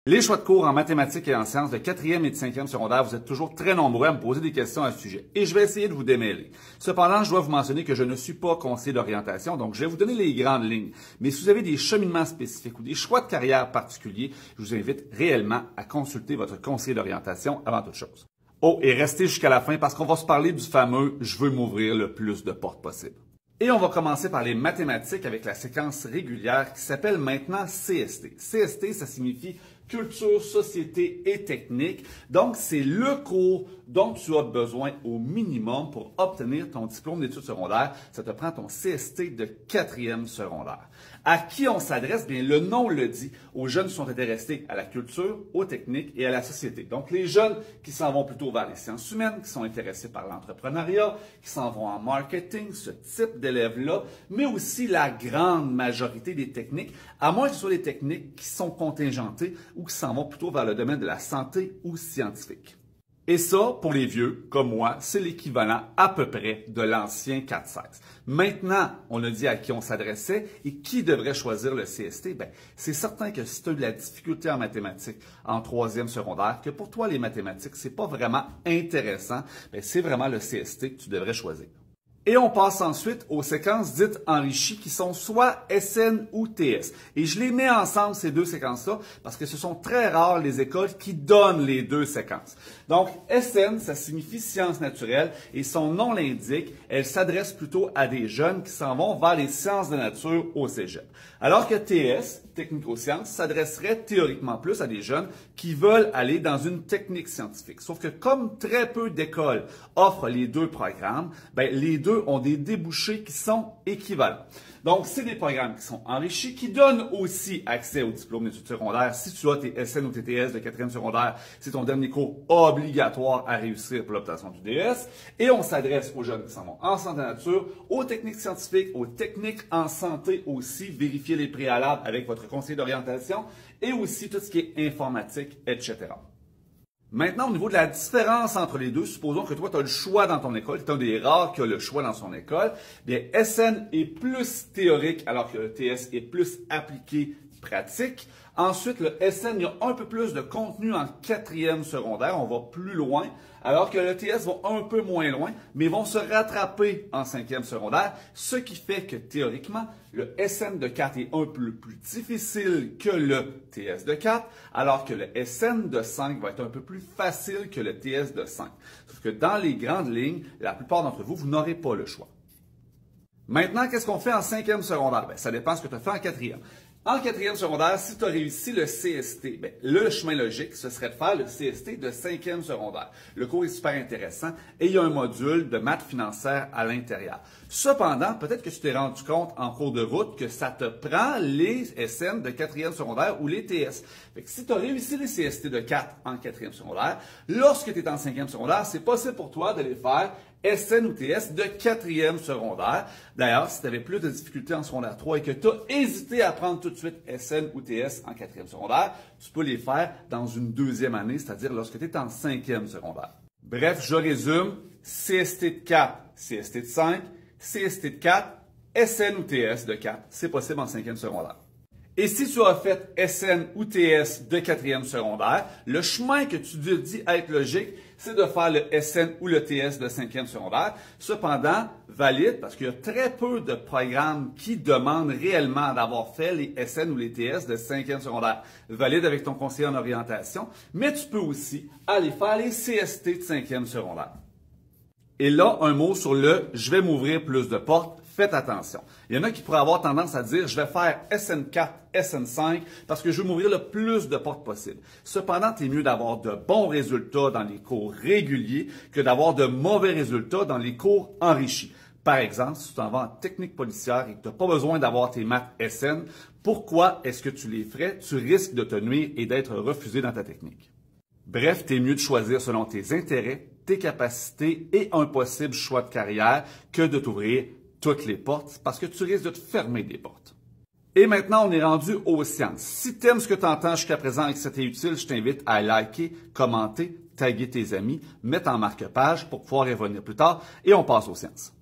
Les choix de cours en mathématiques et en sciences de 4e et de 5e secondaire, vous êtes toujours très nombreux à me poser des questions à ce sujet et je vais essayer de vous démêler. Cependant, je dois vous mentionner que je ne suis pas conseiller d'orientation, donc je vais vous donner les grandes lignes. Mais si vous avez des cheminements spécifiques ou des choix de carrière particuliers, je vous invite réellement à consulter votre conseiller d'orientation avant toute chose. Oh, et restez jusqu'à la fin parce qu'on va se parler du fameux « je veux m'ouvrir le plus de portes possible ». Et on va commencer par les mathématiques avec la séquence régulière qui s'appelle maintenant CST. CST, ça signifie Culture, Société et Technique. Donc, c'est le cours dont tu as besoin au minimum pour obtenir ton diplôme d'études secondaires. Ça te prend ton CST de 4e secondaire. À qui on s'adresse? Bien, le nom le dit, aux jeunes qui sont intéressés à la culture, aux techniques et à la société. Donc, les jeunes qui s'en vont plutôt vers les sciences humaines, qui sont intéressés par l'entrepreneuriat, qui s'en vont en marketing, ce type d'élèves-là, mais aussi la grande majorité des techniques, à moins que ce soit des techniques qui sont contingentées ou qui s'en vont plutôt vers le domaine de la santé ou scientifique. Et ça, pour les vieux, comme moi, c'est l'équivalent à peu près de l'ancien 4-16. Maintenant, on a dit à qui on s'adressait et qui devrait choisir le CST. Bien, c'est certain que si tu as eu de la difficulté en mathématiques en 3e secondaire, que pour toi, les mathématiques, c'est pas vraiment intéressant, bien, c'est vraiment le CST que tu devrais choisir. Et on passe ensuite aux séquences dites enrichies qui sont soit SN ou TS. Et je les mets ensemble, ces deux séquences-là, parce que ce sont très rares les écoles qui donnent les deux séquences. Donc, SN, ça signifie sciences naturelles et son nom l'indique, elle s'adresse plutôt à des jeunes qui s'en vont vers les sciences de nature au cégep. Alors que TS, technico-sciences, s'adresserait théoriquement plus à des jeunes qui veulent aller dans une technique scientifique. Sauf que comme très peu d'écoles offrent les deux programmes, bien, les deux ont des débouchés qui sont équivalents. Donc, c'est des programmes qui sont enrichis, qui donnent aussi accès au diplôme d'études secondaires. Si tu as tes SN ou tes TS de 4e secondaire, c'est ton dernier cours obligatoire à réussir pour l'obtention du DS. Et on s'adresse aux jeunes qui s'en vont en santé nature, aux techniques scientifiques, aux techniques en santé aussi, vérifier les préalables avec votre conseiller d'orientation et aussi tout ce qui est informatique, etc. Maintenant, au niveau de la différence entre les deux, supposons que toi, tu as le choix dans ton école, tu es un des rares qui a le choix dans son école, bien, SN est plus théorique alors que le TS est plus appliqué, pratique. Ensuite, le SN, il y a un peu plus de contenu en 4e secondaire, on va plus loin, alors que le TS va un peu moins loin, mais vont se rattraper en 5e secondaire, ce qui fait que théoriquement, le SN de 4 est un peu plus difficile que le TS de 4, alors que le SN de 5 va être un peu plus facile que le TS de 5. Sauf que dans les grandes lignes, la plupart d'entre vous, vous n'aurez pas le choix. Maintenant, qu'est-ce qu'on fait en 5e secondaire? Bien, ça dépend de ce que tu as fait en 4e. En 4e secondaire, si tu as réussi le CST, bien, le chemin logique, ce serait de faire le CST de 5e secondaire. Le cours est super intéressant et il y a un module de maths financière à l'intérieur. Cependant, peut-être que tu t'es rendu compte en cours de route que ça te prend les SN de 4e secondaire ou les TS. Fait que si tu as réussi les CST de 4 en 4e secondaire, lorsque tu es en 5e secondaire, c'est possible pour toi d'aller faire SN ou TS de 4e secondaire. D'ailleurs, si tu avais plus de difficultés en secondaire 3 et que tu as hésité à prendre tout de suite SN ou TS en 4e secondaire, tu peux les faire dans une 2e année, c'est-à-dire lorsque tu es en 5e secondaire. Bref, je résume, CST de 4, CST de 5, CST de 4, SN ou TS de 4, c'est possible en 5e secondaire. Et si tu as fait SN ou TS de 4e secondaire, le chemin que tu te dis être logique, c'est de faire le SN ou le TS de 5e secondaire. Cependant, valide, parce qu'il y a très peu de programmes qui demandent réellement d'avoir fait les SN ou les TS de 5e secondaire. Valide avec ton conseiller en orientation, mais tu peux aussi aller faire les CST de 5e secondaire. Et là, un mot sur le « je vais m'ouvrir plus de portes ». Faites attention. Il y en a qui pourraient avoir tendance à dire « je vais faire SN4, SN5 parce que je veux m'ouvrir le plus de portes possible ». Cependant, il est mieux d'avoir de bons résultats dans les cours réguliers que d'avoir de mauvais résultats dans les cours enrichis. Par exemple, si tu t'en vas en technique policière et que tu n'as pas besoin d'avoir tes maths SN, pourquoi est-ce que tu les ferais? Tu risques de te nuire et d'être refusé dans ta technique. Bref, il est mieux de choisir selon tes intérêts, tes capacités et un possible choix de carrière que de t'ouvrir toutes les portes parce que tu risques de te fermer des portes. Et maintenant, on est rendu aux sciences. Si tu aimes ce que tu entends jusqu'à présent et que c'était utile, je t'invite à liker, commenter, taguer tes amis, mettre en marque-page pour pouvoir y revenir plus tard et on passe aux sciences.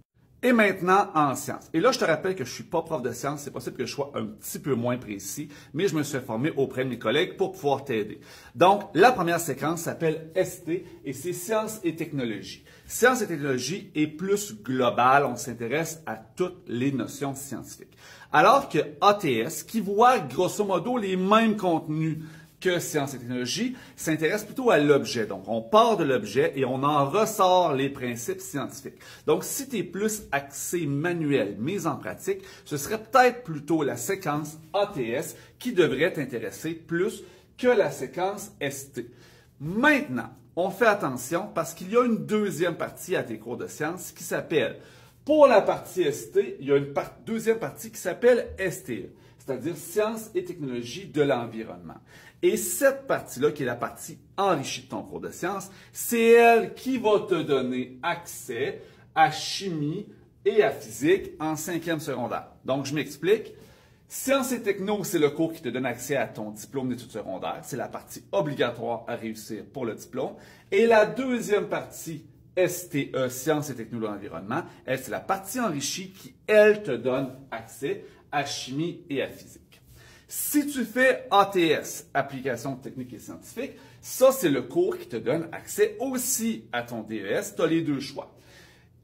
Et maintenant, en sciences. Et là, je te rappelle que je suis pas prof de sciences. C'est possible que je sois un petit peu moins précis, mais je me suis formé auprès de mes collègues pour pouvoir t'aider. Donc, la première séquence s'appelle ST et c'est sciences et technologies. Sciences et technologies est plus global. On s'intéresse à toutes les notions scientifiques. Alors que ATS, qui voit grosso modo les mêmes contenus que sciences et technologies, s'intéresse plutôt à l'objet. Donc, on part de l'objet et on en ressort les principes scientifiques. Donc, si tu es plus axé manuel, mise en pratique, ce serait peut-être plutôt la séquence ATS qui devrait t'intéresser plus que la séquence ST. Maintenant, on fait attention parce qu'il y a une deuxième partie à tes cours de sciences qui s'appelle, pour la partie ST, il y a une deuxième partie qui s'appelle STE, c'est-à-dire Sciences et technologies de l'environnement. Et cette partie-là, qui est la partie enrichie de ton cours de sciences, c'est elle qui va te donner accès à chimie et à physique en 5e secondaire. Donc, je m'explique. Sciences et techno, c'est le cours qui te donne accès à ton diplôme d'études secondaires. C'est la partie obligatoire à réussir pour le diplôme. Et la deuxième partie, STE, Sciences et techno de l'environnement, elle, c'est la partie enrichie qui, elle, te donne accès à chimie et à physique. Si tu fais ATS, Applications techniques et scientifiques, ça, c'est le cours qui te donne accès aussi à ton DES. Tu as les deux choix.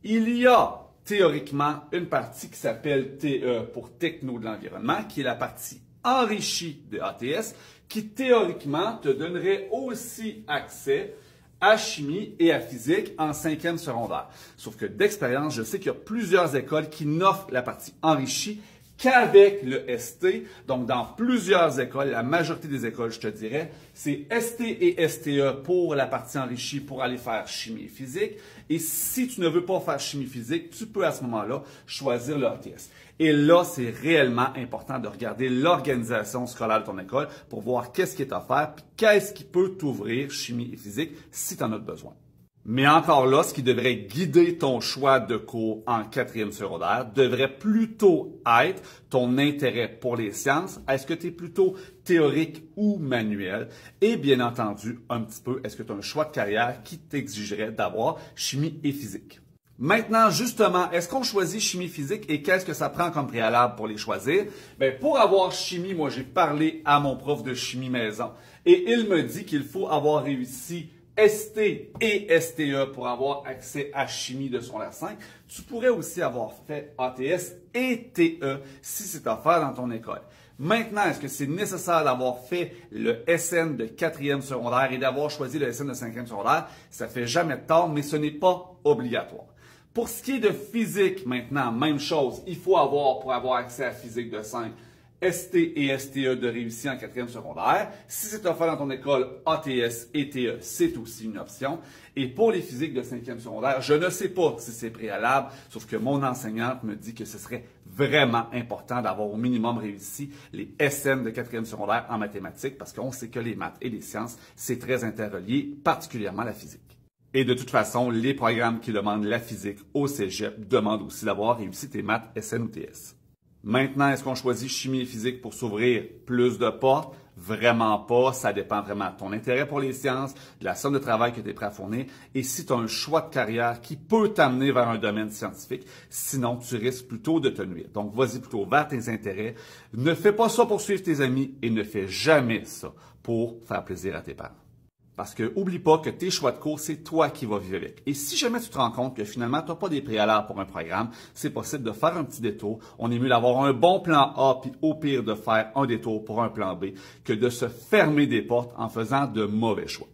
Il y a théoriquement une partie qui s'appelle TE pour Techno de l'environnement, qui est la partie enrichie de ATS, qui théoriquement te donnerait aussi accès à chimie et à physique en 5e secondaire. Sauf que d'expérience, je sais qu'il y a plusieurs écoles qui n'offrent la partie enrichie qu'avec le ST. Donc, dans plusieurs écoles, la majorité des écoles, je te dirais, c'est ST et STE pour la partie enrichie pour aller faire chimie et physique. Et si tu ne veux pas faire chimie physique, tu peux à ce moment-là choisir le ATS. Et là, c'est réellement important de regarder l'organisation scolaire de ton école pour voir qu'est-ce qui est offert et qu'est-ce qui peut t'ouvrir chimie et physique si tu en as besoin. Mais encore là, ce qui devrait guider ton choix de cours en 4e secondaire devrait plutôt être ton intérêt pour les sciences. Est-ce que tu es plutôt théorique ou manuel? Et bien entendu, un petit peu, est-ce que tu as un choix de carrière qui t'exigerait d'avoir chimie et physique? Maintenant, justement, est-ce qu'on choisit chimie physique et qu'est-ce que ça prend comme préalable pour les choisir? Bien, pour avoir chimie, moi, j'ai parlé à mon prof de chimie maison et il me dit qu'il faut avoir réussi ST et STE pour avoir accès à chimie de secondaire 5. Tu pourrais aussi avoir fait ATS et TE si c'est offert dans ton école. Maintenant, est-ce que c'est nécessaire d'avoir fait le SN de 4e secondaire et d'avoir choisi le SN de 5e secondaire? Ça fait jamais de tort, mais ce n'est pas obligatoire. Pour ce qui est de physique, maintenant, même chose. Il faut avoir, pour avoir accès à physique de 5, ST et STE de réussir en 4e secondaire. Si c'est offert dans ton école, ATS et TE, c'est aussi une option. Et pour les physiques de 5e secondaire, je ne sais pas si c'est préalable, sauf que mon enseignante me dit que ce serait vraiment important d'avoir au minimum réussi les SN de 4e secondaire en mathématiques, parce qu'on sait que les maths et les sciences, c'est très interrelié, particulièrement la physique. Et de toute façon, les programmes qui demandent la physique au cégep demandent aussi d'avoir réussi tes maths SN ou TS. Maintenant, est-ce qu'on choisit chimie et physique pour s'ouvrir plus de portes? Vraiment pas. Ça dépend vraiment de ton intérêt pour les sciences, de la somme de travail que tu es prêt à fournir et si tu as un choix de carrière qui peut t'amener vers un domaine scientifique. Sinon, tu risques plutôt de te nuire. Donc, vas-y plutôt vers tes intérêts. Ne fais pas ça pour suivre tes amis et ne fais jamais ça pour faire plaisir à tes parents. Parce que, oublie pas que tes choix de cours, c'est toi qui vas vivre avec. Et si jamais tu te rends compte que finalement, tu n'as pas des préalables pour un programme, c'est possible de faire un petit détour. On est mieux d'avoir un bon plan A, puis au pire de faire un détour pour un plan B, que de se fermer des portes en faisant de mauvais choix.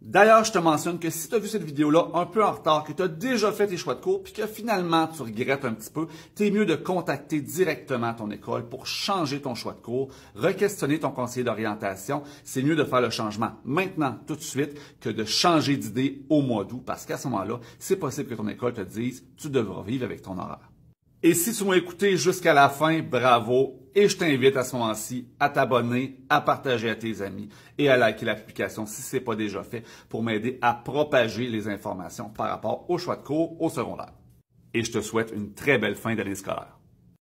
D'ailleurs, je te mentionne que si tu as vu cette vidéo-là un peu en retard, que tu as déjà fait tes choix de cours, puis que finalement tu regrettes un petit peu, t'es mieux de contacter directement ton école pour changer ton choix de cours, re-questionner ton conseiller d'orientation. C'est mieux de faire le changement maintenant, tout de suite, que de changer d'idée au mois d'août, parce qu'à ce moment-là, c'est possible que ton école te dise « tu devras vivre avec ton horaire ». Et si tu m'as écouté jusqu'à la fin, bravo! Et je t'invite à ce moment-ci à t'abonner, à partager à tes amis et à liker la publication si ce n'est pas déjà fait pour m'aider à propager les informations par rapport au choix de cours au secondaire. Et je te souhaite une très belle fin d'année scolaire.